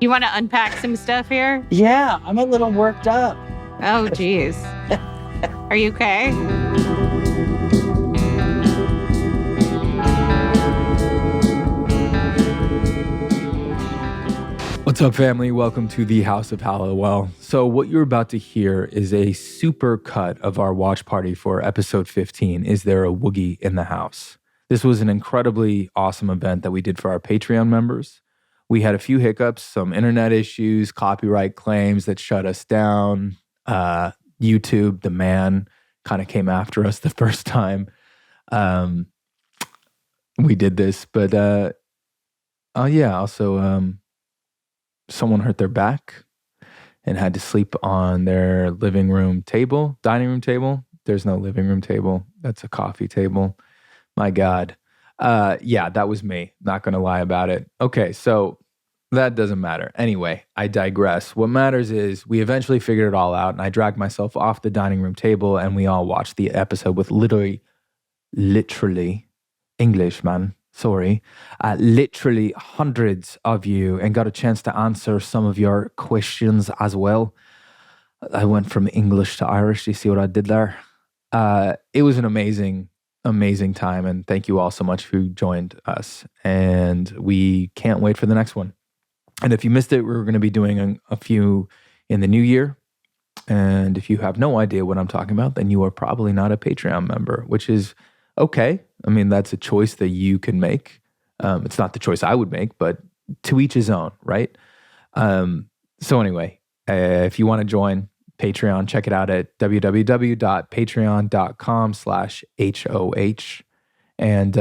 You want to unpack some stuff here? Yeah, I'm a little worked up. Oh, geez. Are you okay? What's up, family? Welcome to the House of Hallowell. So what you're about to hear is a super cut of our watch party for episode 15, Is There a WOOGY in the House? This was an incredibly awesome event that we did for our Patreon members. We had a few hiccups, some internet issues, copyright claims that shut us down. YouTube, the man, kind of came after us the first time we did this. But also someone hurt their back and had to sleep on their dining room table. There's no living room table. That's a coffee table. My God. That was me. Not going to lie about it. Okay, so that doesn't matter. Anyway, I digress. What matters is we eventually figured it all out, and I dragged myself off the dining room table, and we all watched the episode with literally, English, man. Sorry, literally hundreds of you, and got a chance to answer some of your questions as well. I went from English to Irish. You see what I did there? It was an amazing time, and thank you all so much who joined us. And we can't wait for the next one. And if you missed it, we're going to be doing a few in the new year. And if you have no idea what I'm talking about, then you are probably not a Patreon member, which is okay. I mean, that's a choice that you can make. It's not the choice I would make, but to each his own, right? So anyway, if you want to join Patreon, check it out at www.patreon.com/HOH and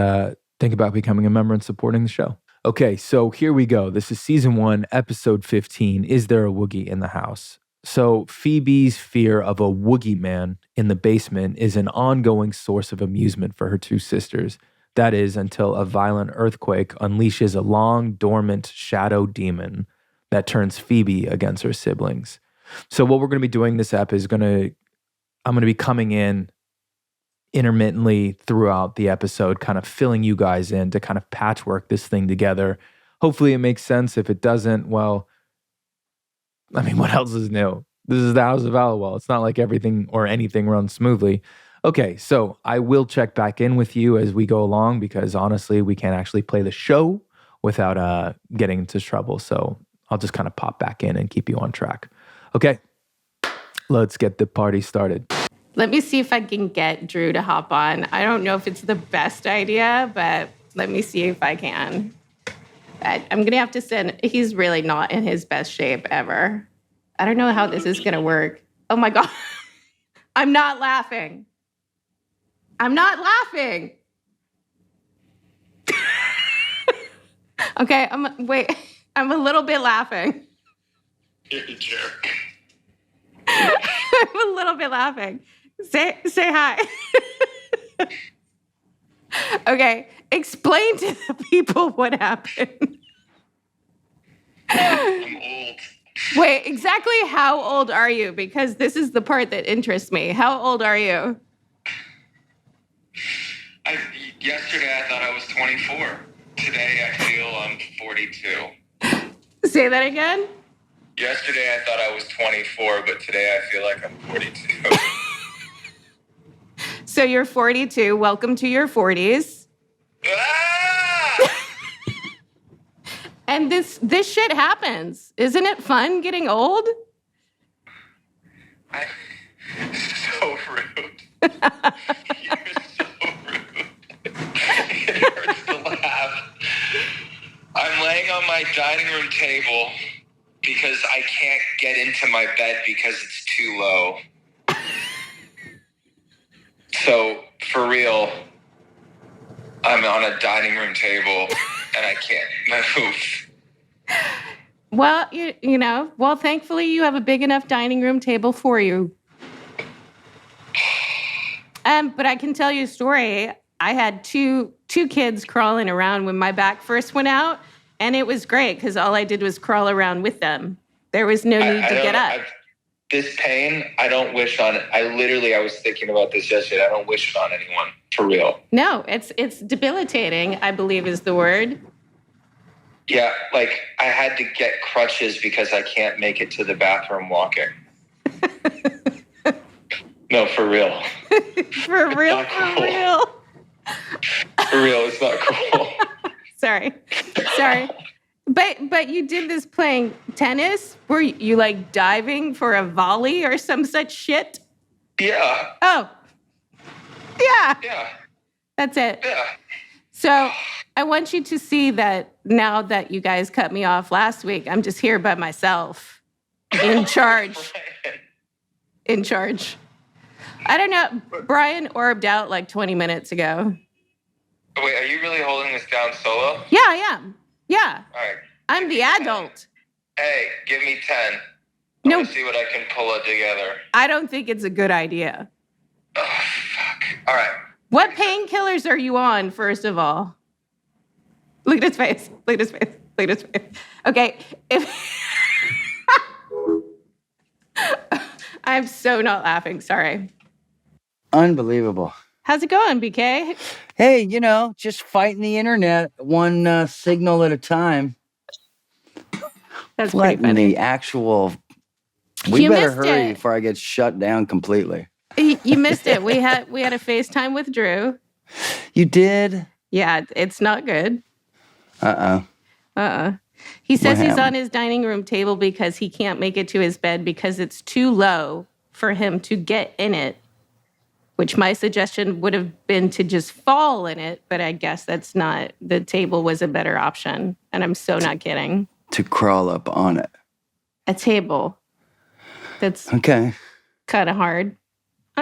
think about becoming a member and supporting the show. Okay, so here we go. This is Season 1, Episode 15, Is There a WOOGY in the House? So Phoebe's fear of a WOOGY man in the basement is an ongoing source of amusement for her two sisters. That is, until a violent earthquake unleashes a long dormant shadow demon that turns Phoebe against her siblings. So what we're going to be doing this ep is I'm going to be coming in intermittently throughout the episode, kind of filling you guys in to kind of patchwork this thing together. Hopefully it makes sense. If it doesn't, well, I mean, what else is new? This is the House of Hallowell. It's not like everything or anything runs smoothly. Okay, so I will check back in with you as we go along because honestly, we can't actually play the show without getting into trouble. So I'll just kind of pop back in and keep you on track. Okay, let's get the party started. Let me see if I can get Drew to hop on. I don't know if it's the best idea, but let me see if I can. I'm going to have to send, he's really not in his best shape ever. I don't know how this is going to work. Oh my God. I'm not laughing. Okay, I'm a little bit laughing. You're a jerk. I'm a little bit laughing. Say hi. Okay, explain to the people what happened. I'm old. Wait, exactly how old are you? Because this is the part that interests me. How old are you? Yesterday I thought I was 24. Today I feel I'm 42. Say that again? Yesterday I thought I was 24, but today I feel like I'm 42. So you're 42. Welcome to your 40s. Ah! And this shit happens. Isn't it fun getting old? So rude. You're so rude. It hurts to laugh. I'm laying on my dining room table because I can't get into my bed because it's too low. So, for real, I'm on a dining room table and I can't move. Well, well, thankfully you have a big enough dining room table for you. But I can tell you a story. I had two kids crawling around when my back first went out, and it was great because all I did was crawl around with them. There was no need to get up. This pain, I don't wish on it. I was thinking about this yesterday. I don't wish it on anyone, for real. No, it's debilitating, I believe is the word. Yeah, like I had to get crutches because I can't make it to the bathroom walking. No, for real. For real, Not for cool. real. For real, it's not cool. Sorry. But you did this playing tennis? Were you like diving for a volley or some such shit? Yeah. Oh. Yeah. Yeah. That's it. Yeah. So I want you to see that now that you guys cut me off last week, I'm just here by myself, in charge. Right. In charge. I don't know. Brian orbed out like 20 minutes ago. Wait, are you really holding this down solo? Yeah, I am. Yeah. All right. I'm the adult. Hey, give me 10. No. Let's see what I can pull it together. I don't think it's a good idea. Oh, fuck. All right. What painkillers are you on, first of all? Look at his face. Look at his face. Look at his face. Okay. I'm so not laughing. Sorry. Unbelievable. How's it going, BK? Hey, just fighting the internet one signal at a time. That's pretty Letting funny. the actual... We You better missed hurry it. before I get shut down completely. You missed it. We had a FaceTime with Drew. You did? Yeah, it's not good. Uh-oh. He says What he's on happened? his dining room table because he can't make it to his bed because it's too low for him to get in it, which my suggestion would have been to just fall in it, but I guess that's not, the table was a better option. And I'm so not kidding. To crawl up on it. A table. That's Okay. kind of hard.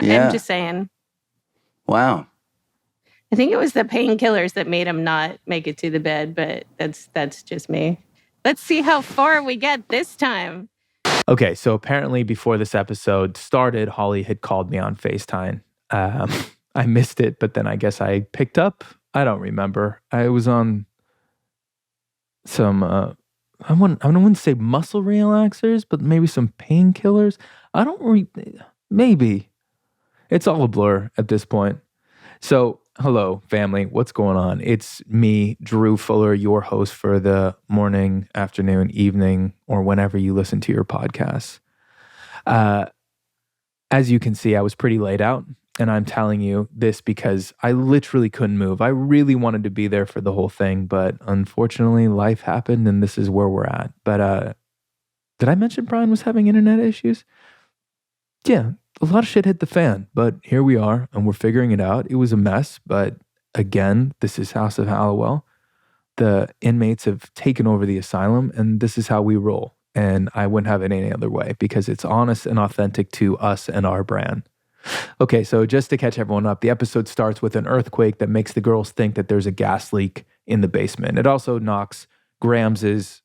Yeah. I'm just saying. Wow. I think it was the painkillers that made him not make it to the bed, but that's just me. Let's see how far we get this time. Okay, so apparently before this episode started, Holly had called me on FaceTime. I missed it, but then I guess I picked up. I don't remember. I was on some, I wouldn't say muscle relaxers, but maybe some painkillers. Maybe. It's all a blur at this point. So, hello, family. What's going on? It's me, Drew Fuller, your host for the morning, afternoon, evening, or whenever you listen to your podcasts. As you can see, I was pretty laid out, and I'm telling you this because I literally couldn't move. I really wanted to be there for the whole thing, but unfortunately, life happened, and this is where we're at. But did I mention Brian was having internet issues? Yeah. A lot of shit hit the fan, but here we are, and we're figuring it out. It was a mess, but again, this is House of Hallowell. The inmates have taken over the asylum, and this is how we roll. And I wouldn't have it any other way because it's honest and authentic to us and our brand. Okay, so just to catch everyone up, the episode starts with an earthquake that makes the girls think that there's a gas leak in the basement. It also knocks Grams's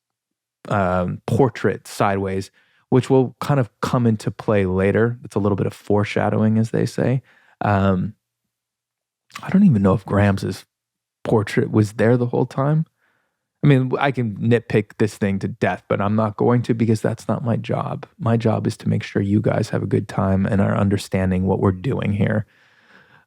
portrait sideways, which will kind of come into play later. It's a little bit of foreshadowing, as they say. I don't even know if Grams's portrait was there the whole time. I mean, I can nitpick this thing to death, but I'm not going to because that's not my job. My job is to make sure you guys have a good time and are understanding what we're doing here.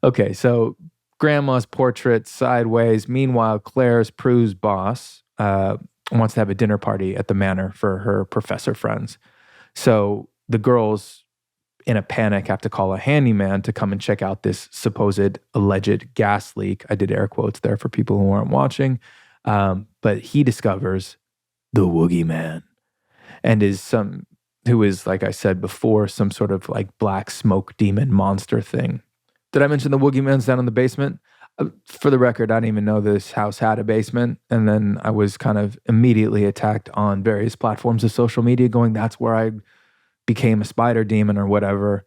Okay, so Grandma's portrait sideways. Meanwhile, Claire's Prue's boss wants to have a dinner party at the manor for her professor friends. So the girls, in a panic, have to call a handyman to come and check out this supposed alleged gas leak. I did air quotes there for people who aren't watching. But he discovers the WOOGY Man and who is, like I said before, some sort of like black smoke demon monster thing. Did I mention the WOOGY Man's down in the basement? For the record, I didn't even know this house had a basement. And then I was kind of immediately attacked on various platforms of social media going, that's where I became a spider demon or whatever.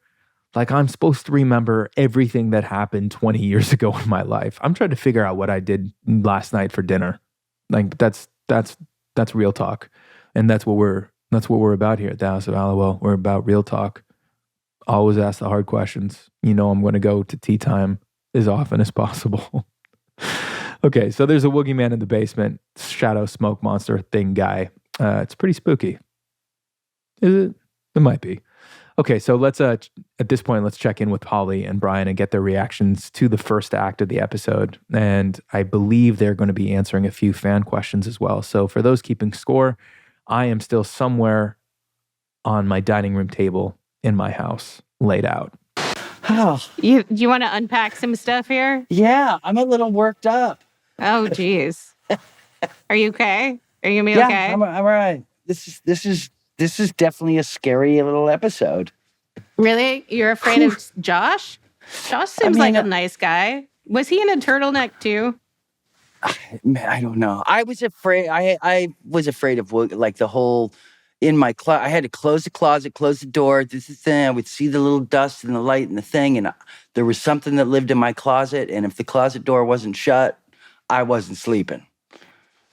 Like I'm supposed to remember everything that happened 20 years ago in my life. I'm trying to figure out what I did last night for dinner. Like that's real talk. And that's what we're about here at the House of Hallowell. We're about real talk. Always ask the hard questions. I'm going to go to tea time as often as possible. Okay, so there's a WOOGY Man in the basement, shadow smoke monster thing guy. It's pretty spooky. Is it? It might be. Okay, so let's at this point, let's check in with Holly and Brian and get their reactions to the first act of the episode. And I believe they're going to be answering a few fan questions as well. So for those keeping score, I am still somewhere on my dining room table in my house, laid out. Oh, You want to unpack some stuff here? yeah, I'm a little worked up. Oh, geez. Are you okay? Are you gonna be Yeah, okay? I'm all right. This is definitely a scary little episode. Really? You're afraid of Josh? Josh seems like a nice guy. Was he in a turtleneck too? Man, I don't know. I was afraid. I was afraid of like the whole in my closet. I had to close the closet, close the door. This is the thing. I would see the little dust and the light and the thing, and there was something that lived in my closet. And if the closet door wasn't shut, I wasn't sleeping.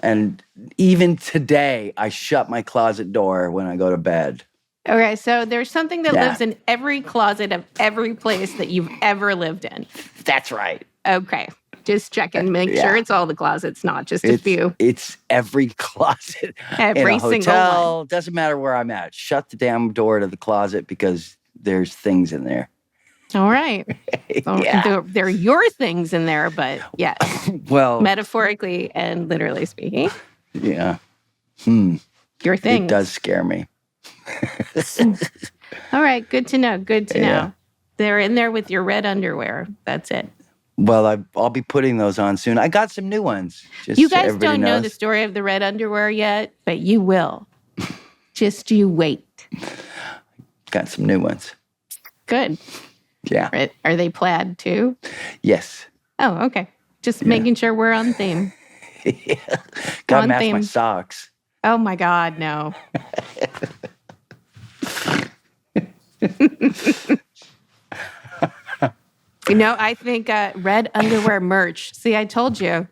And even today, I shut my closet door when I go to bed. Okay, so there's something that lives in every closet of every place that you've ever lived in. That's right. Okay, just checking, make sure it's all the closets, not just a few. It's every closet. Every in a single hotel, one. Doesn't matter where I'm at. Shut the damn door to the closet because there's things in there. All right. There are your things in there, but yes. Well, metaphorically and literally speaking. Yeah. Your things. It does scare me. All right. Good to know. Good to know. They're in there with your red underwear. That's it. Well, I'll be putting those on soon. I got some new ones. Just you so guys everybody don't know knows. the story of the red underwear yet, but you will. Just you wait. Got some new ones. Good. Yeah. Are they plaid too? Yes. Oh, okay. Just making sure we're on theme. Gotta On match theme. my socks. Oh my God, no. I think red underwear merch. See, I told you.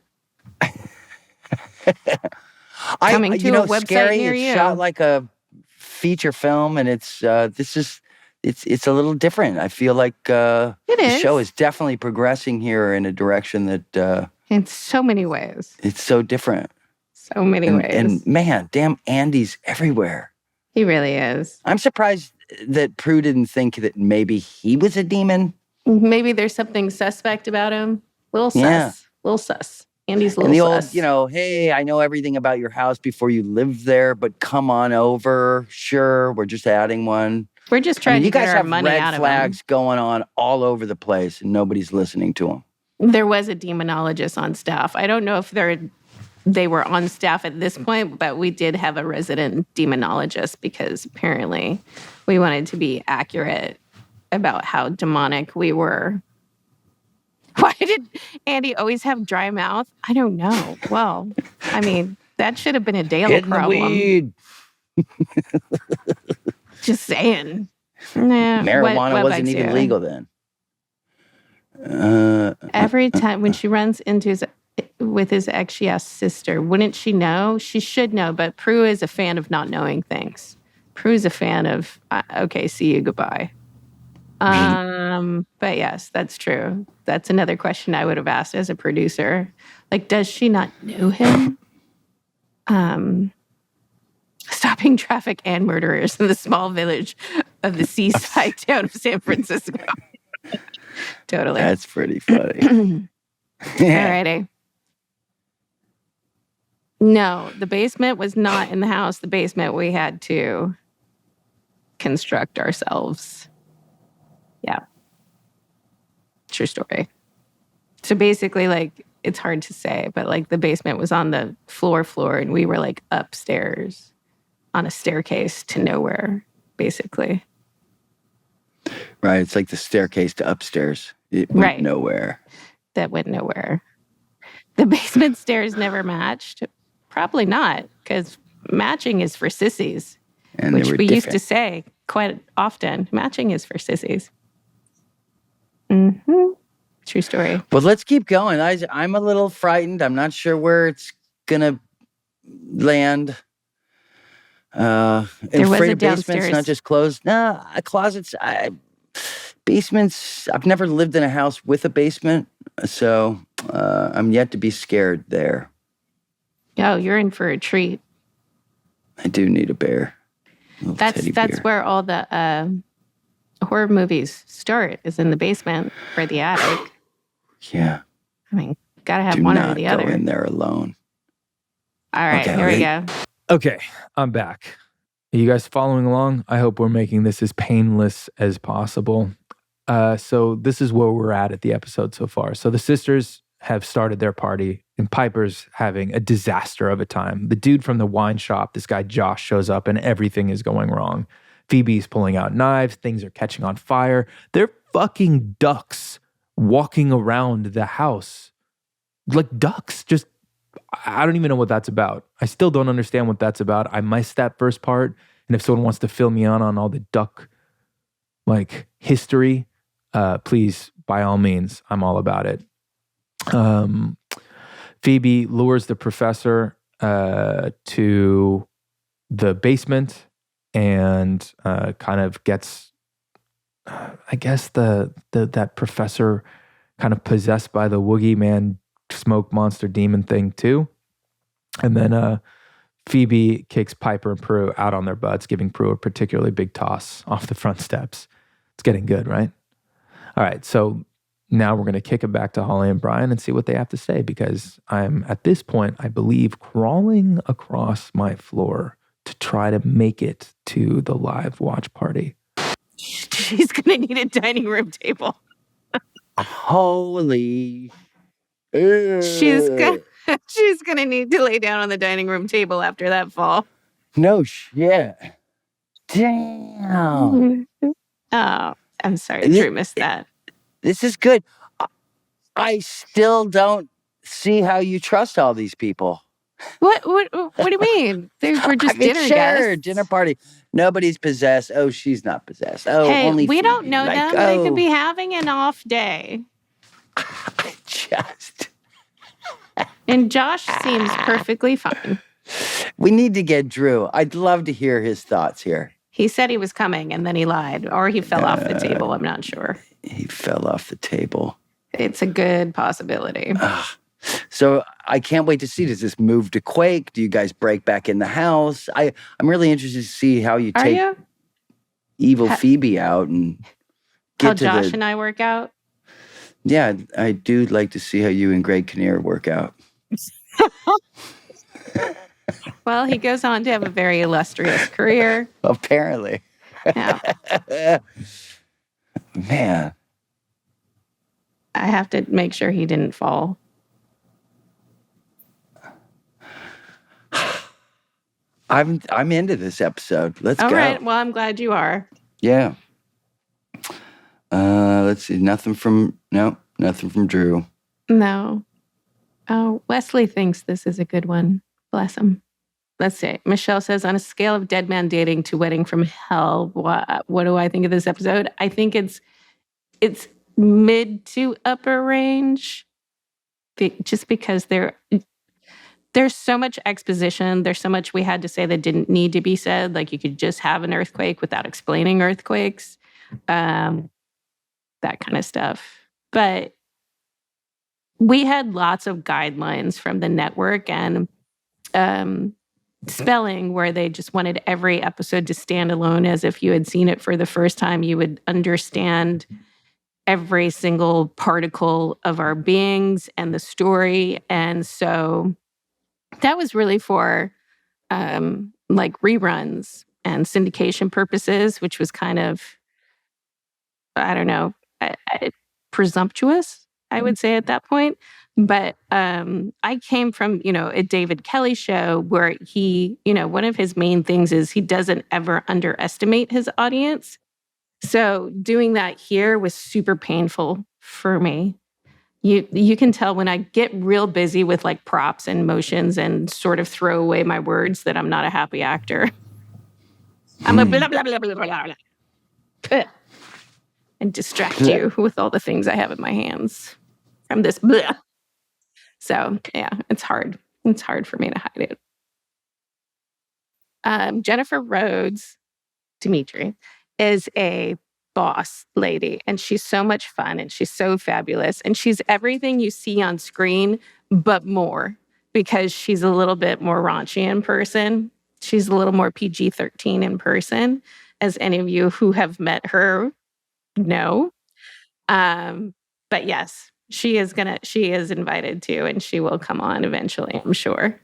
Coming to a website scary. near It's you. shot like a feature film, and it's a little different. I feel like the show is definitely progressing here in a direction that in so many ways. it's so different. So many ways. And man, damn, Andy's everywhere. He really is. I'm surprised that Prue didn't think that maybe he was a demon. Maybe there's something suspect about him. Little sus. Yeah. Little sus. Andy's a And little the sus. old, hey, I know everything about your house before you lived there, but come on over. Sure, we're just adding one. We're just trying to you guys get our have money red out flags going on all over the place, and nobody's listening to them. of him. There was a demonologist on staff. I don't know if they were on staff at this point, but we did have a resident demonologist because apparently we wanted to be accurate about how demonic we were. Why did Andy always have dry mouth? I don't know. Well, I mean, that should have been a Dale problem. The weed. Just saying. Nah, Marijuana what wasn't bugs even you? legal then. Every time when she runs into with his ex, she asks sister, wouldn't she know? She should know, but Prue is a fan of not knowing things. Prue's a fan of, okay, see you, goodbye. But yes, that's true. That's another question I would have asked as a producer. Like, does she not know him? Stopping traffic and murderers in the small village of the seaside town of San Francisco. Totally. That's pretty funny. Alrighty. No, the basement was not in the house. The basement we had to construct ourselves. Yeah. True story. So basically, like, it's hard to say, but like the basement was on the floor, and we were like upstairs on a staircase to nowhere, basically. Right. It's like the staircase to upstairs. It went nowhere. That went nowhere. The basement stairs never matched. Probably not, because matching is for sissies, And which they were we used to different. say quite often. Matching is for sissies. Mm-hmm. True story. Well, let's keep going. I'm a little frightened. I'm not sure where it's gonna land. There was afraid a of basements, downstairs. not just closed. No, closets. Basements. I've never lived in a house with a basement, so I'm yet to be scared there. Oh, you're in for a treat. I do need a bear. Little teddy That's bear. where all the horror movies start, is in the basement or the attic. Yeah. I mean, gotta have Do one not or the go other. in there alone. All right, Okay, here we okay. go. Okay, I'm back. Are you guys following along? I hope we're making this as painless as possible. So this is where we're at the episode so far. So the sisters have started their party, and Piper's having a disaster of a time. The dude from the wine shop, this guy Josh, shows up, and everything is going wrong. Phoebe's pulling out knives. Things are catching on fire. They're fucking ducks walking around the house. Like ducks. Just, I don't even know what that's about. I still don't understand what that's about. I missed that first part. And if someone wants to fill me on all the duck, like, history, please, by all means, I'm all about it. Phoebe lures the professor to the basement and kind of gets, I guess, that professor kind of possessed by the Woogie Man smoke monster demon thing too. And then Phoebe kicks Piper and Prue out on their butts, giving Prue a particularly big toss off the front steps. It's getting good, right? All right, so now we're going to kick it back to Holly and Brian and see what they have to say, because I'm, at this point, I believe, crawling across my floor to try to make it to the live watch party. She's gonna need a dining room table. Holy. She's gonna need to lay down on the dining room table after that fall. No shit. Damn. Oh, I'm sorry, Drew missed that. This is good. I still don't see how you trust all these people. What do you mean? They were just dinner sure, guests. dinner party. Nobody's possessed. Oh, she's not possessed. Oh, Hey, only we Phoebe. don't know Like, them. They could be having an off day. Just. And Josh seems perfectly fine. We need to get Drew. I'd love to hear his thoughts here. He said he was coming and then he lied, or he fell off the table. I'm not sure. He fell off the table. It's a good possibility. So I can't wait to see. Does this move to Quake? Do you guys break back in the house? I'm really interested to see how you take evil Phoebe out and get how to Josh and I work out. Yeah, I do like to see how you and Greg Kinnear work out. Well, he goes on to have a very illustrious career. Apparently. Yeah. Man. I have to make sure he didn't fall. I'm into this episode. Let's go. All right. Well, I'm glad you are. Yeah. Let's see. Nothing from Drew. No. Oh, Wesley thinks this is a good one. Bless him. Let's see. Michelle says, on a scale of dead man dating to wedding from hell, what do I think of this episode? I think it's mid to upper range, just because there's so much exposition. There's so much we had to say that didn't need to be said. Like, you could just have an earthquake without explaining earthquakes, that kind of stuff. But we had lots of guidelines from the network and spelling, where they just wanted every episode to stand alone, as if you had seen it for the first time. You would understand every single particle of our beings and the story. And so that was really for like reruns and syndication purposes, which was kind of, I don't know, presumptuous, I would say at that point. But I came from, a David Kelly show where he, one of his main things is he doesn't ever underestimate his audience. So doing that here was super painful for me. You can tell when I get real busy with like props and motions and sort of throw away my words that I'm not a happy actor. I'm a blah, blah, blah, blah, blah, blah. And distract you with all the things I have in my hands from this blah. So yeah, it's hard. It's hard for me to hide it. Jennifer Rhodes, Dimitri, is a boss lady, and she's so much fun, and she's so fabulous, and she's everything you see on screen, but more, because she's a little bit more raunchy in person. She's a little more PG-13 in person, as any of you who have met her no. But yes, she is invited to, and she will come on eventually, I'm sure.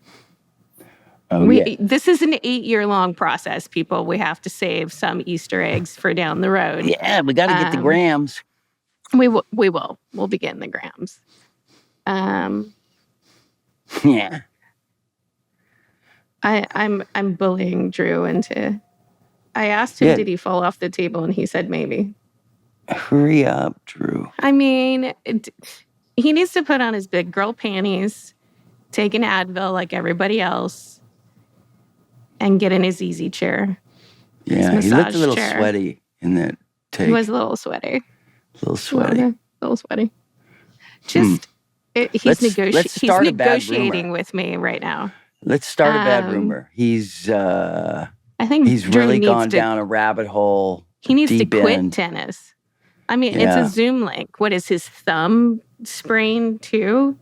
Oh, yeah. This is an 8-year-long process, people. We have to save some Easter eggs for down the road. Yeah, we got to get the grams. We will. We'll be getting the grams. Yeah. I'm bullying Drew into. I asked him, did he fall off the table, and he said maybe. Hurry up, Drew. I mean, he needs to put on his big girl panties, take an Advil like everybody else, and get in his easy chair. Yeah, he looked a little sweaty in that take. He was a little sweaty. Just, he's negotiating with me right now. Let's start a bad rumor. I think he's Drew really gone down a rabbit hole. He needs to quit tennis. I mean, it's a Zoom link. What is his thumb sprained too?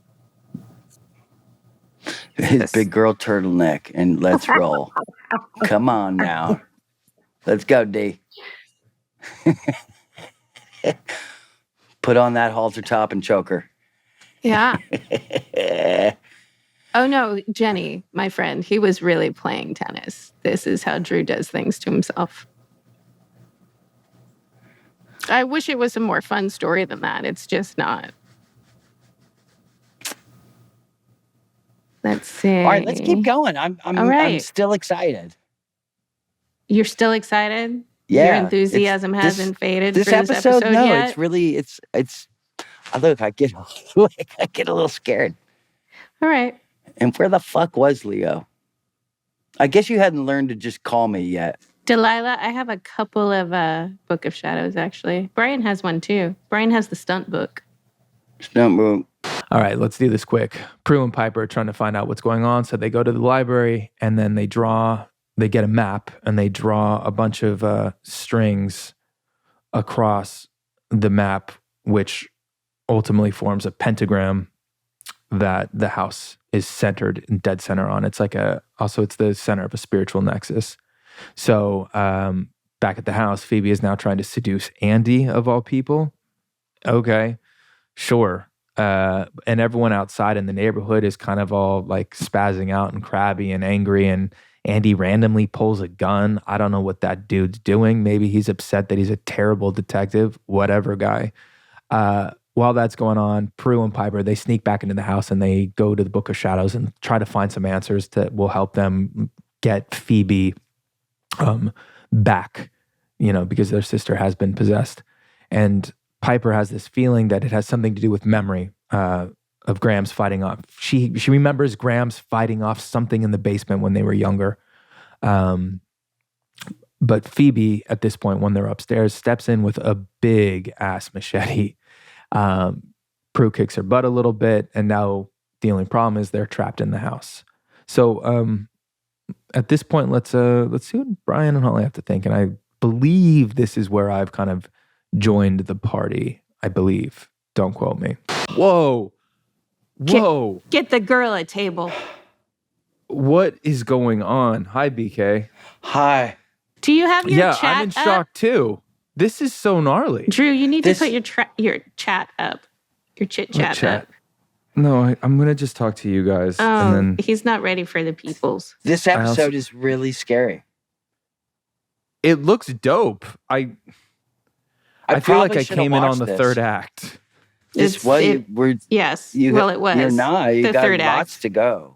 His big girl turtleneck, and let's roll. Come on now. Let's go, D. Put on that halter top and choker. Yeah. Oh, no, Jenny, my friend, he was really playing tennis. This is how Drew does things to himself. I wish it was a more fun story than that. It's just not. Let's see. All right, let's keep going. I'm still excited. You're still excited? Yeah. Your enthusiasm hasn't faded this for this episode? No, yet? it's really, it's. Look, I get a little scared. All right. And where the fuck was Leo? I guess you hadn't learned to just call me yet. Delilah, I have a couple of Book of Shadows, actually. Brian has one, too. Brian has the stunt book. Stunt book. All right, let's do this quick. Prue and Piper are trying to find out what's going on, so they go to the library, and then they get a map, and they draw a bunch of strings across the map, which ultimately forms a pentagram that the house is centered in dead center on. It's it's the center of a spiritual nexus. So back at the house, Phoebe is now trying to seduce Andy, of all people. Okay, sure. And everyone outside in the neighborhood is kind of all like spazzing out and crabby and angry, and Andy randomly pulls a gun. I don't know what that dude's doing. Maybe he's upset that he's a terrible detective, whatever guy. While that's going on, Prue and Piper, they sneak back into the house and they go to the Book of Shadows and try to find some answers that will help them get Phoebe back, because their sister has been possessed. And Piper has this feeling that it has something to do with memory of Graham's fighting off. She remembers Graham's fighting off something in the basement when they were younger. But Phoebe, at this point, when they're upstairs, steps in with a big ass machete. Prue kicks her butt a little bit, and now the only problem is they're trapped in the house. So at this point, let's see what Brian and Holly have to think. And I believe this is where I've kind of joined the party. I believe. Don't quote me. Whoa. Get the girl a table. What is going on? Hi, BK. Hi. Do you have your chat I'm in shock too. This is so gnarly. Drew, you need to put your chat up. Your chit-chat up. No, I'm going to just talk to you guys. Oh, and then he's not ready for the peoples. This episode is really scary. It looks dope. I feel like I came in on the third act. Yes. It was. You're not. You got third lots to go.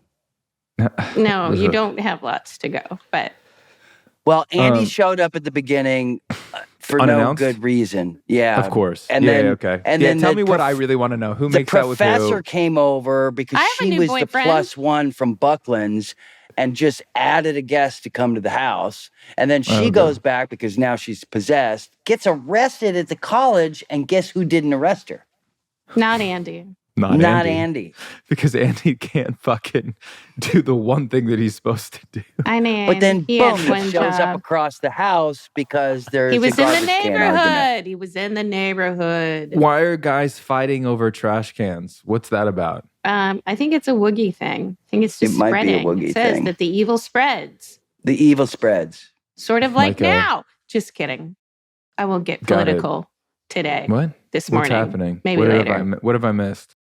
No, you don't have lots to go. But Andy showed up at the beginning for no good reason. Yeah, of course. And then, okay. And then tell me what I really want to know. Who makes out with who? The professor came over because she was the +1 from Buckland's and just added a guest to come to the house. And then she goes back because now she's possessed, gets arrested at the college, and guess who didn't arrest her? Not Andy. Not Andy. Because Andy can't fucking do the one thing that he's supposed to do. I mean, but then boom, it shows up across the house because there's he was a in the garbage can argument. neighborhood. He was in the neighborhood. Why are guys fighting over trash cans? What's that about? I think it's a WOOGY thing. I think it's just might spreading. Be a WOOGY it says thing. that the evil spreads. The evil spreads. Sort of like now. Just kidding. I will get political. today. What? This What's morning. happening? Maybe what later. What have I missed?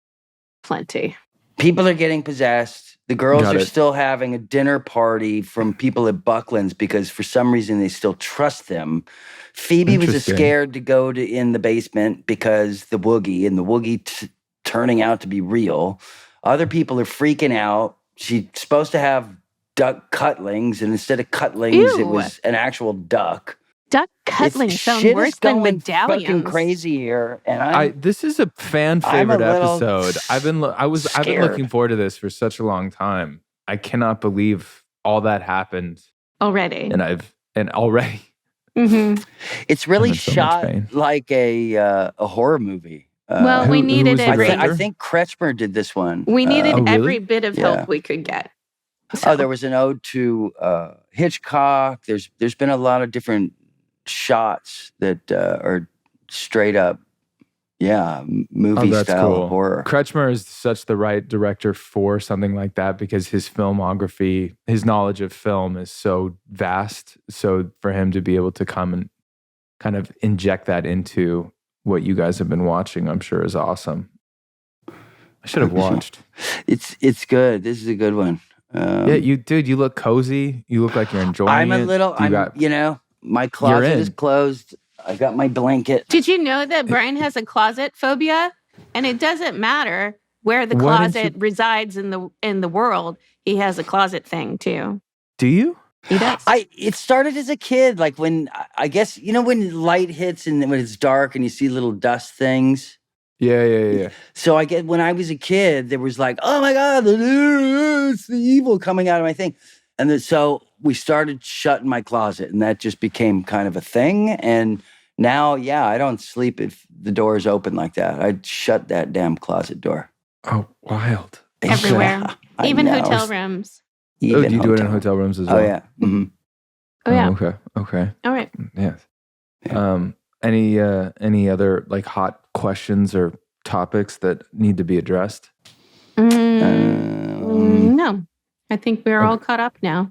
Plenty. People are getting possessed. The girls Got are it. still having a dinner party from people at Buckland's because for some reason they still trust them. Phoebe was Interesting. scared to go in the basement because the Woogie turning out to be real. Other people are freaking out. She's supposed to have duck cutlings, and instead of cutlings, it Ew. was an actual duck. Duck cutlings sound shit worse is than going medallions. fucking crazy here, and This is a fan I'm a favorite little episode. I've been scared. looking forward to this for such a long time. I cannot believe all that happened, Already. and already. Mm-hmm. it's really I'm in so much shot pain. like a horror movie. Well, we who needed was the every. director? I think Kretschmer did this one. We needed Oh, really? every bit of Yeah. help we could get. So, Oh, there was an ode to Hitchcock. There's been a lot of different shots that are straight up, movie that's style cool. horror. Kretschmer is such the right director for something like that because his filmography, his knowledge of film is so vast. So for him to be able to come and kind of inject that into what you guys have been watching, I'm sure is awesome. I should have watched. It's good. This is a good one. Yeah, you look cozy. You look like you're enjoying I'm it. a little. My closet in. is closed. I got my blanket. did you know that Brian has a closet phobia? And it doesn't matter where the Why didn't closet resides in the world. He has a closet thing too. Do you? He does. It started as a kid, like when I guess when light hits and when it's dark and you see little dust things. Yeah. So I get when I was a kid, there was like, oh my God, it's the evil coming out of my thing. And then, so we started shutting my closet and that just became kind of a thing. And now, I don't sleep if the door is open like that. I'd shut that damn closet door. Oh, wild. Everywhere. I Even know. hotel rooms. Do you do it in hotel rooms as well? Oh, yeah. Mm-hmm. Oh, yeah. Okay. All right. Yes. Yeah. Any other like hot questions or topics that need to be addressed? No. I think we're all caught up now.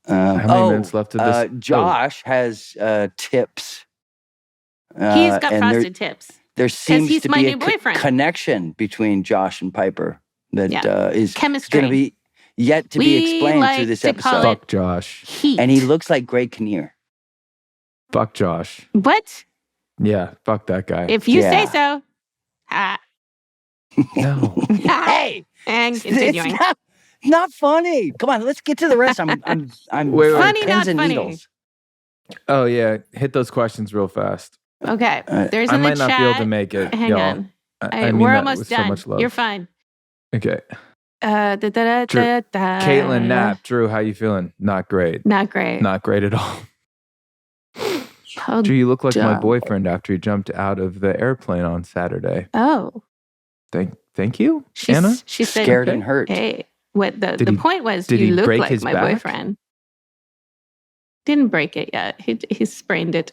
How many minutes left of this? Josh has tips. He's got and frosted tips. There seems he's to my be new a boyfriend. connection between Josh and Piper that is Chemistry. going to be yet to be explained through this to call episode. Fuck Josh. Heat. And he looks like Greg Kinnear. Fuck Josh. What? Yeah, fuck that guy. If you say Yeah. so. Ah. No. Hey, And continuing. it's not funny. Come on, let's get to the rest. I'm Wait. Funny, pins not and funny. needles. Oh yeah, hit those questions real fast. Okay. There's I in the might chat. not be able to make it. Hang y'all. on. I mean We're that almost with done. So much love. You're fine. Okay. Drew, Caitlin Caitlin Knapp. Drew, how you feeling? Not great. Not great. Not great at all. Oh, Drew, you look like my Dumb. boyfriend after he jumped out of the airplane on Saturday. oh. Thank you, Anna. She said, Scared and hurt. hey, what Did the he- point was did you he look break like his my back? boyfriend. Didn't break it yet. He sprained it.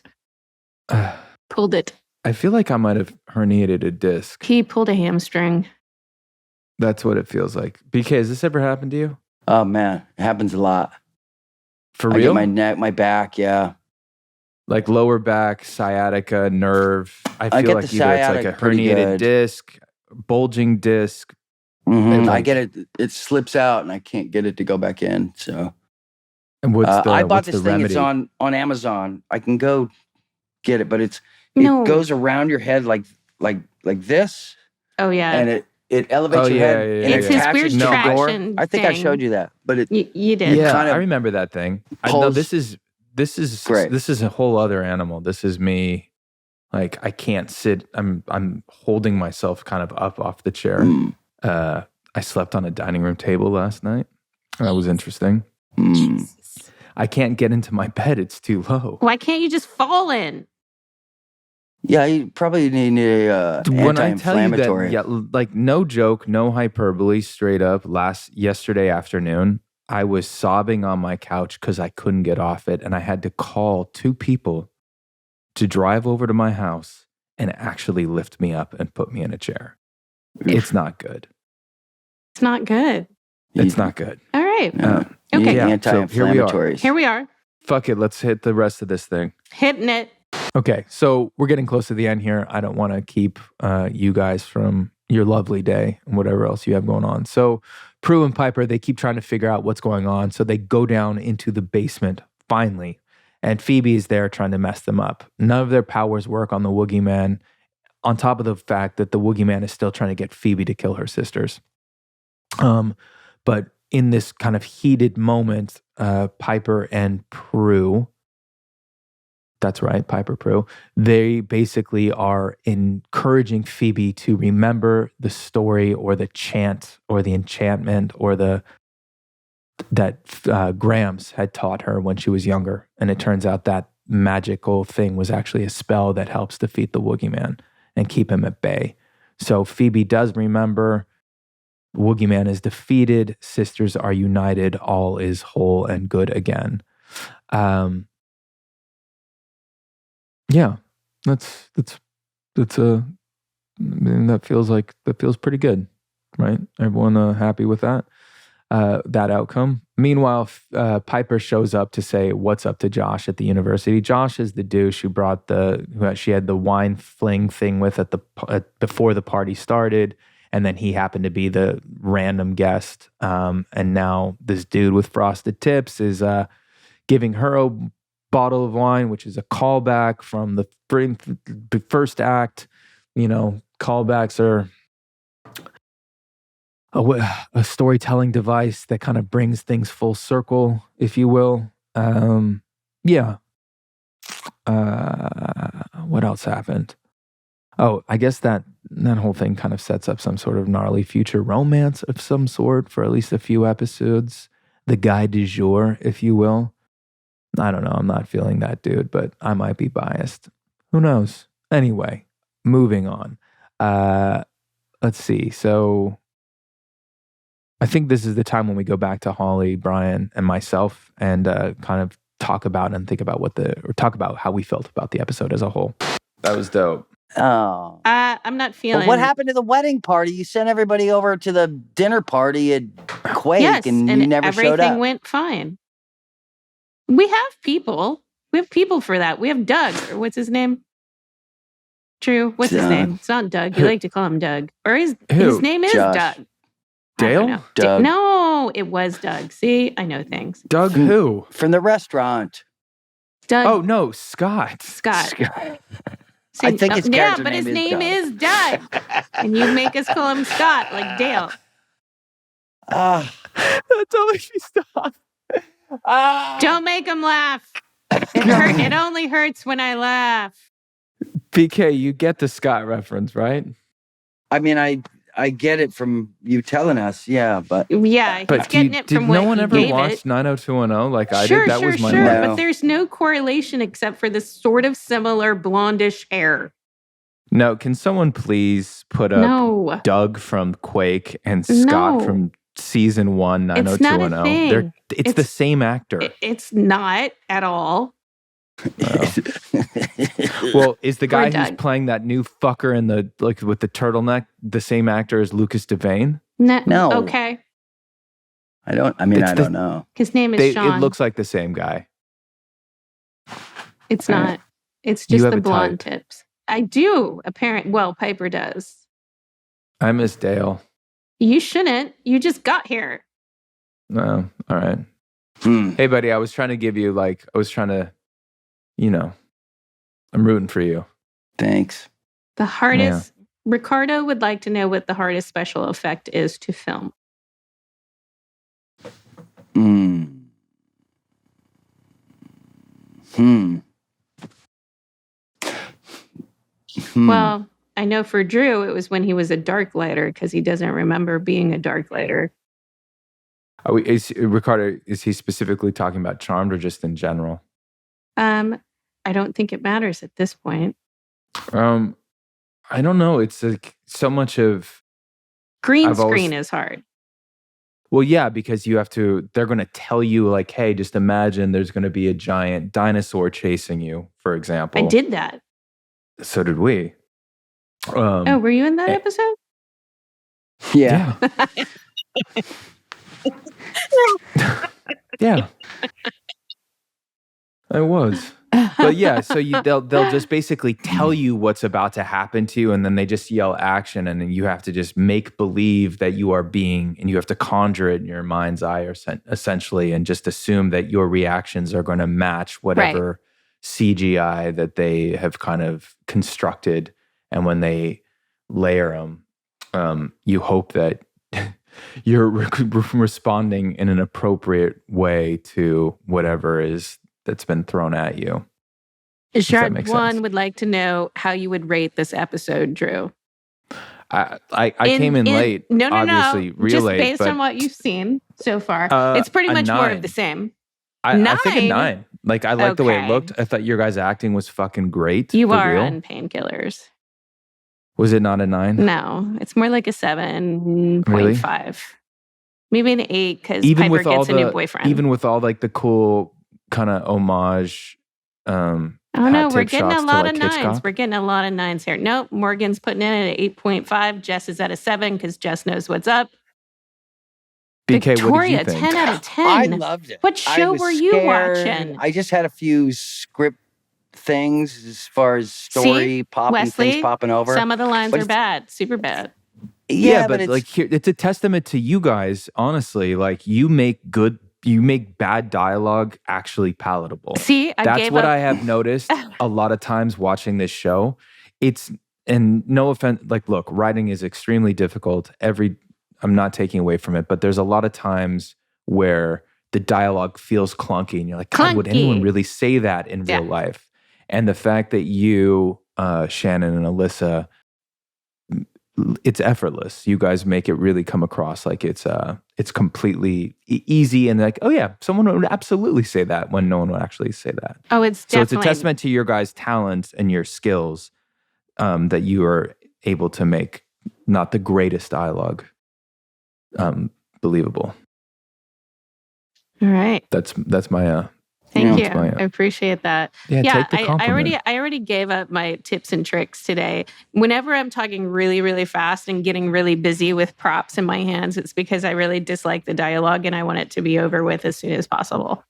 Pulled it. I feel like I might have herniated a disc. He pulled a hamstring. That's what it feels like. BK, has this ever happened to you? Oh man, it happens a lot. For I real? get my neck, my back. Yeah. Like lower back, sciatica, nerve. I I feel get like the either it's like a sciatic pretty herniated good. disc, bulging disc. Mhm. And, I like- get it. It slips out, and I can't get it to go back in. So And what's the I bought what's this the thing. remedy? It's on Amazon. I can go get it, but it No. goes around your head like this, Oh yeah. and it elevates Oh, your yeah, head. yeah, and yeah, it's it his attaches weird to the door. traction I think I thing. showed you that, but it You did. Yeah, kind of I remember that thing. No, pulls- this is Great. This is a whole other animal. This is me. Like I can't sit. I'm holding myself kind of up off the chair. Mm, I slept on a dining room table last night. That was interesting. mm. I can't get into my bed. It's too low. Why can't you just fall in? Yeah, you probably need a When I tell you that, anti-inflammatory. like no joke, no hyperbole, straight up. Yesterday afternoon, I was sobbing on my couch because I couldn't get off it, and I had to call 2 people to drive over to my house and actually lift me up and put me in a chair. It's not good. It's not good. It's not good. All right. Yeah. You Okay. need Yeah, so here we are. anti-inflammatories. Here we are. Fuck it. Let's hit the rest of this thing. Hitting it. Okay, so we're getting close to the end here. I don't want to keep you guys from your lovely day and whatever else you have going on. So Prue and Piper, they keep trying to figure out what's going on. So they go down into the basement finally. And Phoebe is there trying to mess them up. None of their powers work on the Woogey Man, on top of the fact that the Woogey Man is still trying to get Phoebe to kill her sisters. But in this kind of heated moment, Piper and Prue, that's right, Piper Prue, they basically are encouraging Phoebe to remember the story or the chant or the enchantment or that Grams had taught her when she was younger. And it turns out that magical thing was actually a spell that helps defeat the Woogey Man and keep him at bay. So Phoebe does remember. Woogey Man is defeated. Sisters are united. All is whole and good again. Yeah, that's I mean, that feels pretty good, right? Everyone happy with that outcome. Meanwhile, Piper shows up to say what's up to Josh at the university. Josh is the douche who brought she had the wine fling thing with before the party started, and then he happened to be the random guest. And now this dude with frosted tips is giving her a bottle of wine, which is a callback from the first act. You know, callbacks are a storytelling device that kind of brings things full circle, if you will. Yeah. What else happened? Oh, I guess that whole thing kind of sets up some sort of gnarly future romance of some sort for at least a few episodes. The guy du jour, if you will. I don't know. I'm not feeling that dude, but I might be biased. Who knows? Anyway, moving on. Let's see. So I think this is the time when we go back to Holly, Brian, and myself and kind of talk about and think about talk about how we felt about the episode as a whole. That was dope. Oh. I'm not feeling. But what happened to the wedding party? You sent everybody over to the dinner party at Quake and you never showed up. Everything went fine. We have people. We have people for that. We have Doug, or what's his name? True. What's his name? It's not Doug. You like to call him Doug. Or his name is Josh. Doug. Dale? Doug. No, it was Doug. See, I know things. Doug who? From the restaurant. Doug. Oh, no, Scott. Scott. See, I think his yeah, character but his name name is Doug. And you make us call him Scott, like Dale. That totally makes me stop. Don't make him laugh. It only hurts when I laugh. PK, you get the Scott reference, right? I mean, I get it from you telling us, yeah, but yeah, he's getting it from what no one he ever gave watched it. 90210 like I Sure, did? That was my sure. mark. But there's no correlation except for this sort of similar blondish hair. No, can someone please put up Doug from Quake and Scott from Season 1 It's not a 90210? thing. It's the same actor. It's not at all. Well, is the guy who's Doug. playing that new fucker in the with the turtleneck the same actor as Lucas Devane? No. Okay. I don't know. His name is Sean. It looks like the same guy. It's not. It's just the blonde tips. I do. Well, Piper does. I miss Dale. You shouldn't. You just got here. No. All right. Hey, buddy, I was trying to give you I'm rooting for you. Thanks. The hardest, Ricardo would like to know what the hardest special effect is to film. Well, I know for Drew, it was when he was a dark lighter because he doesn't remember being a dark lighter. Ricardo, is he specifically talking about Charmed or just in general? I don't think it matters at this point. I don't know. It's like so much of green screen is hard. Well, yeah, because they're going to tell you like, hey, just imagine there's going to be a giant dinosaur chasing you, for example. I did that. So did we. Were you in that episode? Yeah. Yeah. I was. But yeah, so they'll just basically tell you what's about to happen to you, and then they just yell action, and then you have to just make believe that you are being, and you have to conjure it in your mind's eye, or essentially, and just assume that your reactions are going to match whatever CGI that they have kind of constructed. And when they layer them, you hope that you're responding in an appropriate way to whatever that's been thrown at you. Shard One would like to know how you would rate this episode, Drew. I came in late. No, obviously, real just late, based on what you've seen so far, it's pretty much more of the same. I think a 9. Like, I like the way it looked. I thought your guys' acting was fucking great. You are on painkillers. Was it not a 9? No, it's more like a 7.5. Really? Maybe an 8 because Piper gets a new boyfriend. Even with all like the cool kind of homage. Oh no, we're getting a lot of 9s. We're getting a lot of 9s here. Nope, Morgan's putting in at 8.5. Jess is at a 7 because Jess knows what's up. BK, Victoria, what did you think? 10 out of 10. I loved it. What show were you watching? I just had a few script things as far as story things popping over. Some of the lines are bad, super bad. Yeah, but like here, it's a testament to you guys. Honestly, like you make bad dialogue actually palatable. See, that's what I have noticed a lot of times watching this show. And no offense, like, look, writing is extremely difficult. I'm not taking away from it, but there's a lot of times where the dialogue feels clunky, and you're like, God, would anyone really say that in real life? And the fact that you, Shannon and Alyssa, it's effortless. You guys make it really come across like it's completely easy, and like, oh yeah, someone would absolutely say that when no one would actually say that. Oh, it's definitely. So it's a testament to your guys' talents and your skills that you are able to make not the greatest dialogue believable. All right. That's my Thank you. I appreciate that. Yeah, take the compliment. I already gave up my tips and tricks today. Whenever I'm talking really, really fast and getting really busy with props in my hands, it's because I really dislike the dialogue and I want it to be over with as soon as possible.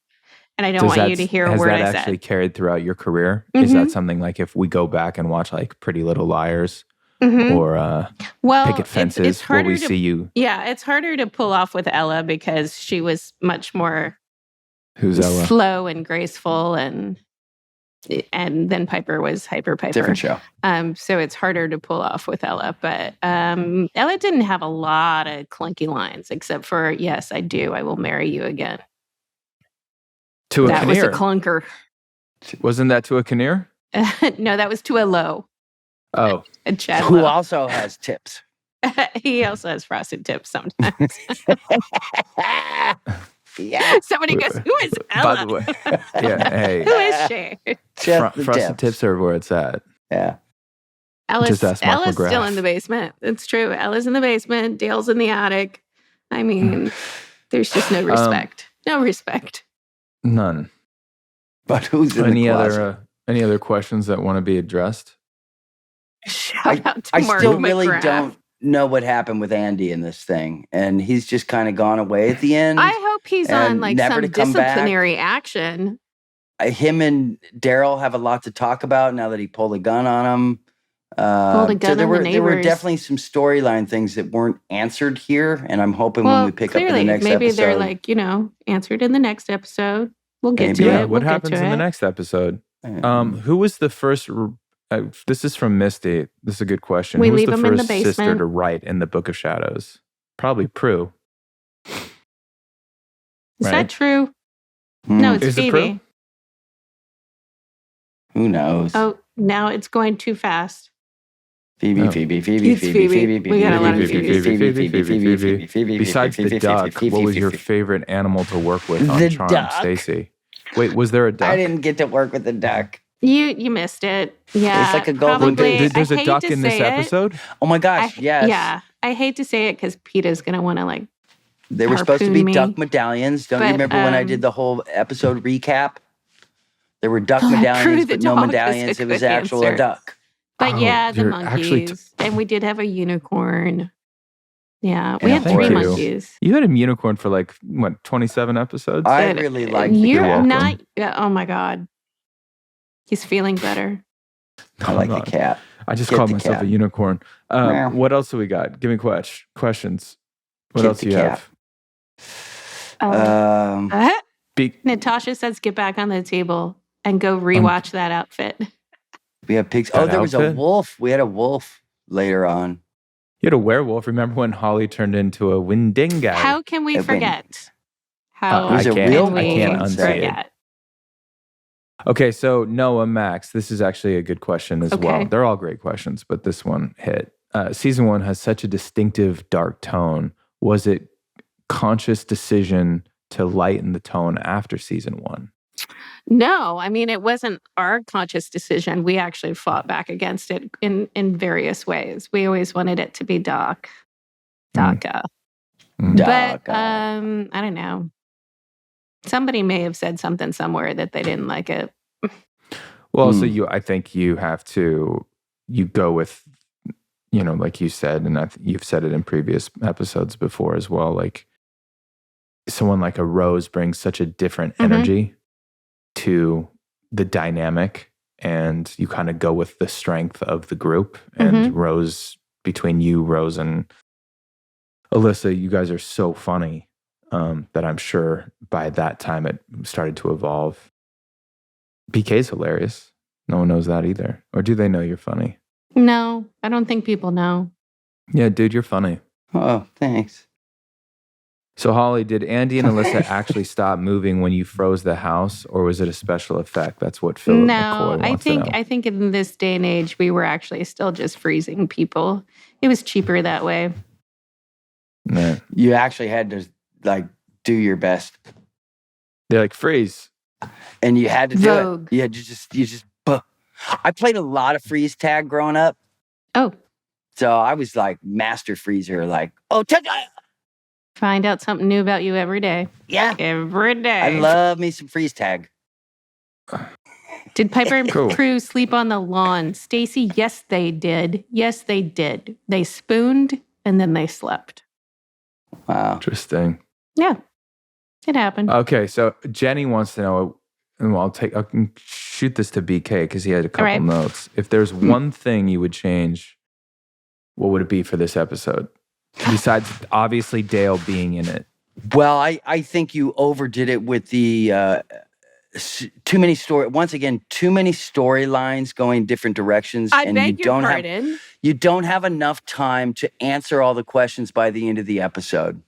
And I don't want you to hear a word I said. Has that actually carried throughout your career? Mm-hmm. Is that something like if we go back and watch like Pretty Little Liars or Picket Fences, it's harder will we see you? Yeah, it's harder to pull off with Ella because she was much more Who's Ella? Slow and graceful, and then Piper was Hyper Piper. Different show. So it's harder to pull off with Ella. But Ella didn't have a lot of clunky lines, except for, yes, I do. I will marry you again. To a That Kinnear. was a clunker. Wasn't that to a Kinnear? No, that was to a Low. Oh. A Chad Who Lowe. also has tips. He also has frosted tips sometimes. Yeah. Somebody goes, who is Ella? By the way, yeah, hey. Who is she? Frosted tips are where it's at. Yeah. Ella's still in the basement. It's true. Ella's in the basement. Dale's in the attic. I mean, there's just no respect. No respect. None. But who's in the closet? Any other questions that want to be addressed? Shout out to Mark still McGrath. really don't know what happened with Andy in this thing, and he's just kind of gone away at the end. I hope he's on like some disciplinary action. Him and Daryl have a lot to talk about now that he pulled a gun on him. Pulled a gun on the neighbors. There were definitely some storyline things that weren't answered here, and I'm hoping when we pick up in the next episode. Maybe they're like, answered in the next episode. We'll get to it. What happens in the next episode? Who was the first... this is from Misty. This is a good question. Who was the first sister to write in the Book of Shadows? Probably Prue. Is that true? No, it's Phoebe. It Prue? Who knows? Oh, now it's going too fast. Phoebe. We got a lot of Phoebe. Besides the duck, what was your favorite animal to work with on Charmed, Stacey? Wait, was there a duck? I didn't get to work with the duck. You missed it. Yeah. It's like a golden goose. There's a duck in this episode? Oh my gosh, yes. Yeah. I hate to say it because PETA's going to want to They were supposed to be duck medallions. Don't you remember when I did the whole episode recap? There were duck medallions, but no medallions. It was actual a duck. But the monkeys. And we did have a unicorn. Yeah, we had 3 monkeys. You had a unicorn for 27 episodes? I really liked You're not... Oh my God. He's feeling better. I like the cat. I just Get called the myself cat. a unicorn. Meow. What else do we got? Give me questions. What Get else the do you cat. have? Natasha says get back on the table and go rewatch that outfit. We have pigs. That There was a outfit? wolf. We had a wolf later on. You had a werewolf. Remember when Holly turned into a Windingo? How can we It went- forget? How I a can't. real can I we can't wolf. unsee it. forget? Okay, so Noah, Max, this is actually a good question as well. Okay. They're all great questions, but this one hit. Season 1 has such a distinctive dark tone. Was it conscious decision to lighten the tone after season 1? No, I mean, it wasn't our conscious decision. We actually fought back against it in various ways. We always wanted it to be darker. Mm. But Darker. I don't know. Somebody may have said something somewhere that they didn't like it. Well, so I think you have to, you go with, like you said, and you've said it in previous episodes before as well, like someone like a Rose brings such a different energy to the dynamic, and you kind of go with the strength of the group. And Rose, between you, Rose, and Alyssa, you guys are so funny that I'm sure by that time it started to evolve. BK's hilarious. No one knows that either. Or do they know you're funny? No, I don't think people know. Yeah, dude, you're funny. Oh, thanks. So, Holly, did Andy and Alyssa actually stop moving when you froze the house, or was it a special effect? That's what Philip McCoy wants to know. I think in this day and age, we were actually still just freezing people. It was cheaper that way. Nah. You actually had to do your best, They're like, freeze. and you had to do Vogue. it. You just. I played a lot of freeze tag growing up, Oh, so I was like master freezer. Like, find out something new about you every day. yeah, Every day. I love me some freeze tag. Did Piper and Cool. Prue sleep on the lawn? Stacy, yes, they did. Yes, they did. They spooned and then they slept. Wow. Interesting. Yeah, it happened. Okay, so Jenny wants to know, and I can shoot this to BK because he had a couple right. notes. If there's one thing you would change, what would it be for this episode? Besides, obviously, Dale being in it. Well, I think you overdid it with the too many storylines going different directions. I and beg your pardon. You don't have enough time to answer all the questions by the end of the episode.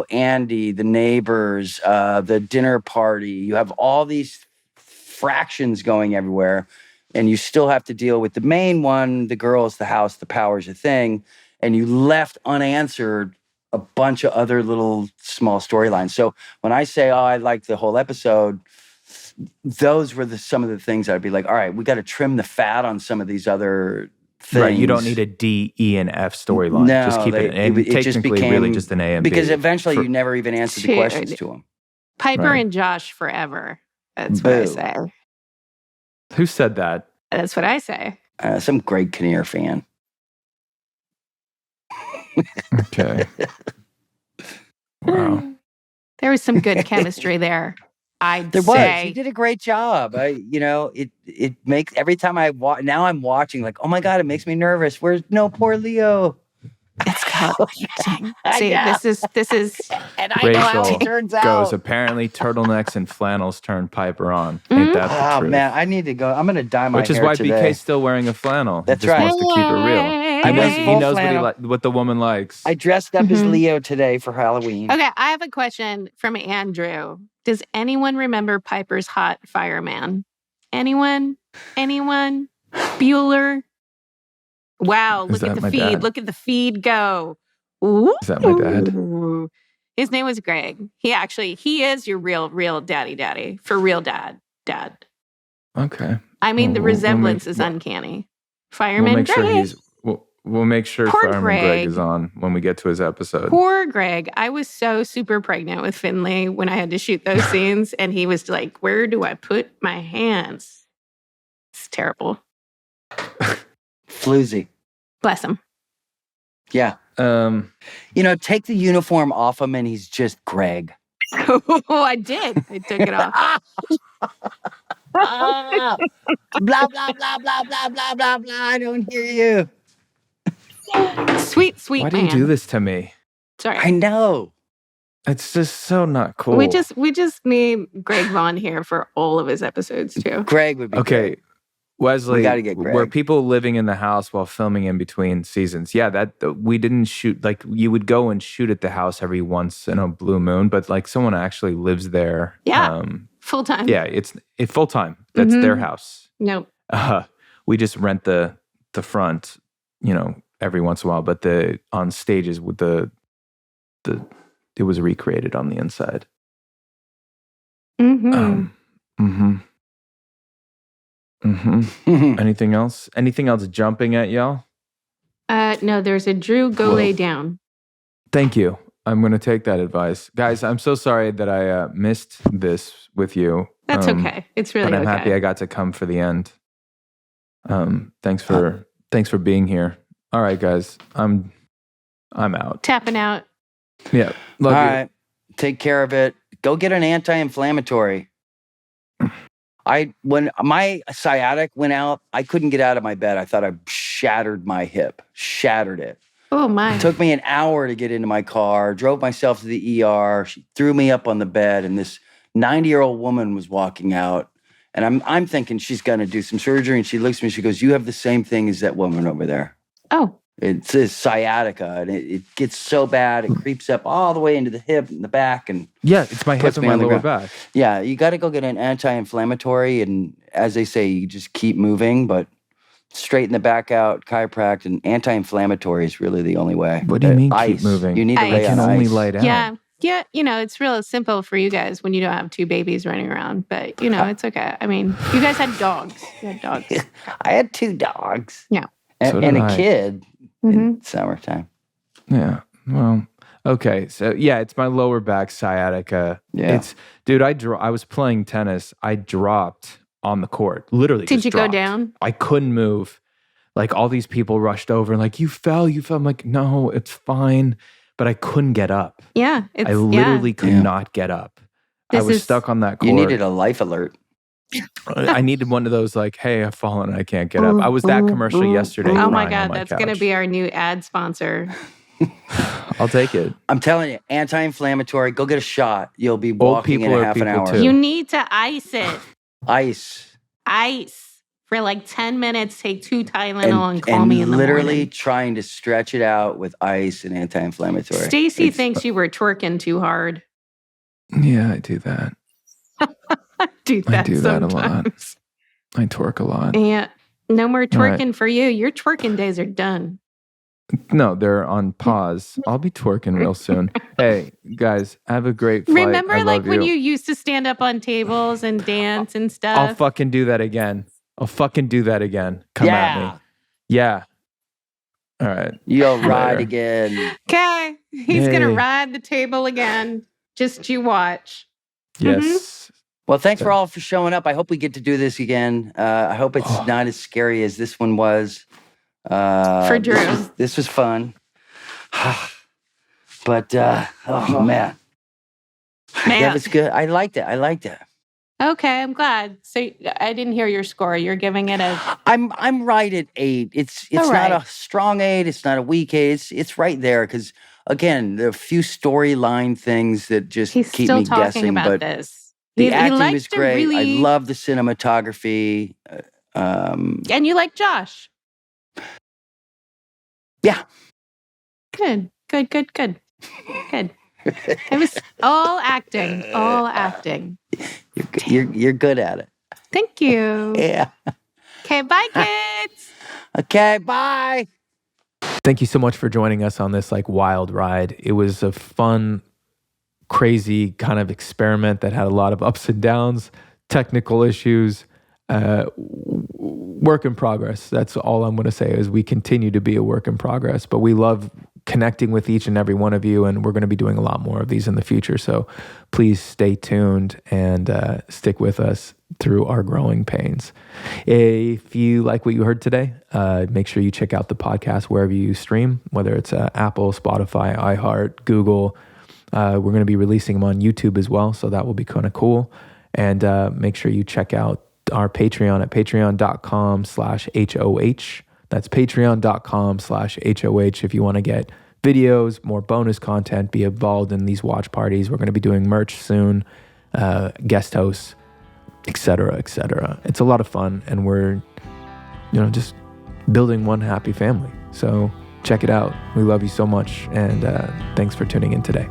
Andy, the neighbors, the dinner party. You have all these fractions going everywhere, and you still have to deal with the main one, the girls, the house, the power's a thing, and you left unanswered a bunch of other little small storylines. So when I say, I like the whole episode, those were some of the things I'd be like, all right, we got to trim the fat on some of these other things. Right, you don't need a D, E, and F storyline. No, just keep it. And it just technically, became, really just an A and B. because eventually you never even answered the questions to them. Piper Right. and Josh forever. That's what I Boo. say. Who said that? That's what I say. Some Greg Kinnear fan. Okay. Wow. There was some good chemistry there. I'd There was. say. He did a great job. It makes every time now I'm watching like, oh my God, it makes me nervous. Where's poor Leo? It's called See, Yeah. this is And I know how Rachel it turns goes, out. apparently turtlenecks and flannels turn Piper on. Ain't that the Oh truth? man, I need to go. I'm gonna dye my Which is hair why today. BK's still wearing a flannel. That's he just right. wants to keep it real. I He went knows, he full knows flannel. what the woman likes. I dressed up as Mhm. Leo today for Halloween. Okay, I have a question from Andrew. Does anyone remember Piper's hot fireman? Anyone? Bueller? Wow, Is look that at the my feed. dad? Look at the feed go. Ooh. Is that my dad? His name was Greg. He is your real daddy. For real dad. Okay. I mean, Well, the we'll resemblance make- is uncanny. We'll Fireman make sure Greg. we'll make sure Poor Fireman Greg Greg. is on when we get to his episode. Poor Greg. I was so super pregnant with Finley when I had to shoot those scenes, and he was like, "Where do I put my hands?" It's terrible. Floozy. Bless him. Yeah. Take the uniform off him and he's just Greg. Oh, I did. I took it off. Ah, blah, blah, blah, blah, blah, blah, blah, blah. I don't hear you. Sweet Why do man. you do this to me? Sorry. I know. It's just so not cool. We just need Greg Vaughn here for all of his episodes too. Greg would be okay. great. Wesley, We gotta get Greg. were people living in the house while filming in between seasons? Yeah, we didn't shoot, like you would go and shoot at the house every once in a blue moon, but like someone actually lives there. Yeah, full time. Yeah, it's full time. That's their house. Nope. We just rent the front, every once in a while, but on stages with it was recreated on the inside. Anything else? Anything else jumping at y'all? No, there's a Drew go lay down. Thank you. I'm going to take that advice. Guys, I'm so sorry that I missed this with you. That's okay. It's really okay. But I'm happy I got to come for the end. Thanks for being here. All right, guys. I'm out. Tapping out. Yeah. Love All you. right. Take care of it. Go get an anti-inflammatory. When my sciatic went out, I couldn't get out of my bed. I thought I shattered my hip. Shattered it. Oh my. It took me an hour to get into my car, drove myself to the ER. She threw me up on the bed, and this 90-year-old woman was walking out. And I'm thinking she's going to do some surgery. And she looks at me, she goes, "You have the same thing as that woman over there." Oh. It's a sciatica, and it gets so bad, it creeps up all the way into the hip and the back. And yeah, it's my hip puts and me my on the lower ground. back. Yeah, you got to go get an anti-inflammatory. And as they say, you just keep moving, but straighten the back out, chiropractic, and anti-inflammatory is really the only way. What do you mean ice. keep moving? You need to Ice. lay I can on only ice. lay down. Yeah. Yeah, it's real simple for you guys when you don't have two babies running around. But, it's okay. I mean, you guys had dogs. You had dogs. I had 2 dogs. Yeah. So And did a I. kid in summertime. Yeah. Well, okay. So yeah, it's my lower back sciatica. Yeah. Dude, I was playing tennis. I dropped on the court. Literally. Did just you dropped. go down? I couldn't move. Like all these people rushed over and like, you fell. I'm like, no, it's fine. But I couldn't get up. Yeah. I literally could not get up. I was stuck on that court. You needed a life alert. I needed one of those like, hey, I've fallen and I can't get up. I was that commercial yesterday. Oh my crying on God, that's couch. going to be our new ad sponsor. I'll take it. I'm telling you, anti-inflammatory, go get a shot. You'll be walking in people a are half an people hour. too. You need to ice it. Ice. For like 10 minutes, take 2 Tylenol and call me in the literally morning. trying to stretch it out with ice and anti-inflammatory. Stacy thinks you were twerking too hard. Yeah, I do that. I do that a lot. sometimes. I twerk a lot. Yeah. No more twerking right. for you. Your twerking days are done. No, they're on pause. I'll be twerking real soon. Hey, guys, have a great flight. Remember I like love when you used to stand up on tables and dance and stuff? I'll fucking do that again. Come at me. Yeah. All right. You'll ride Later. again. Okay. He's going to Yay. ride the table again. Just you watch. Yes. Well, thanks for all for showing up. I hope we get to do this again. I hope it's not as scary as this one was. For Drew. This was fun. But, oh, man. That was good. I liked it. Okay, I'm glad. So I didn't hear your score. You're giving it a... I'm right at 8. It's All not right. a strong 8. It's not a weak 8. It's right there because, again, there are a few storyline things that just He's keep still me talking guessing. about But this. the He acting likes was to great. really- I love the cinematography. And you like Josh. Yeah. Good. It was all acting. You're good at it. Thank you. Yeah. Okay, bye, kids. Okay, bye. Thank you so much for joining us on this like wild ride. It was a fun, crazy kind of experiment that had a lot of ups and downs, technical issues, work in progress. That's all I'm going to say is we continue to be a work in progress, but we love connecting with each and every one of you, and we're going to be doing a lot more of these in the future. So please stay tuned and stick with us through our growing pains. If you like what you heard today, make sure you check out the podcast wherever you stream, whether it's Apple, Spotify, iHeart, Google. We're going to be releasing them on YouTube as well, so that will be kind of cool. And make sure you check out our Patreon at patreon.com/HOH. That's patreon.com/HOH if you want to get videos, more bonus content, be involved in these watch parties. We're going to be doing merch soon, guest hosts, etc., etc. It's a lot of fun, and we're, just building one happy family. So check it out. We love you so much, and thanks for tuning in today.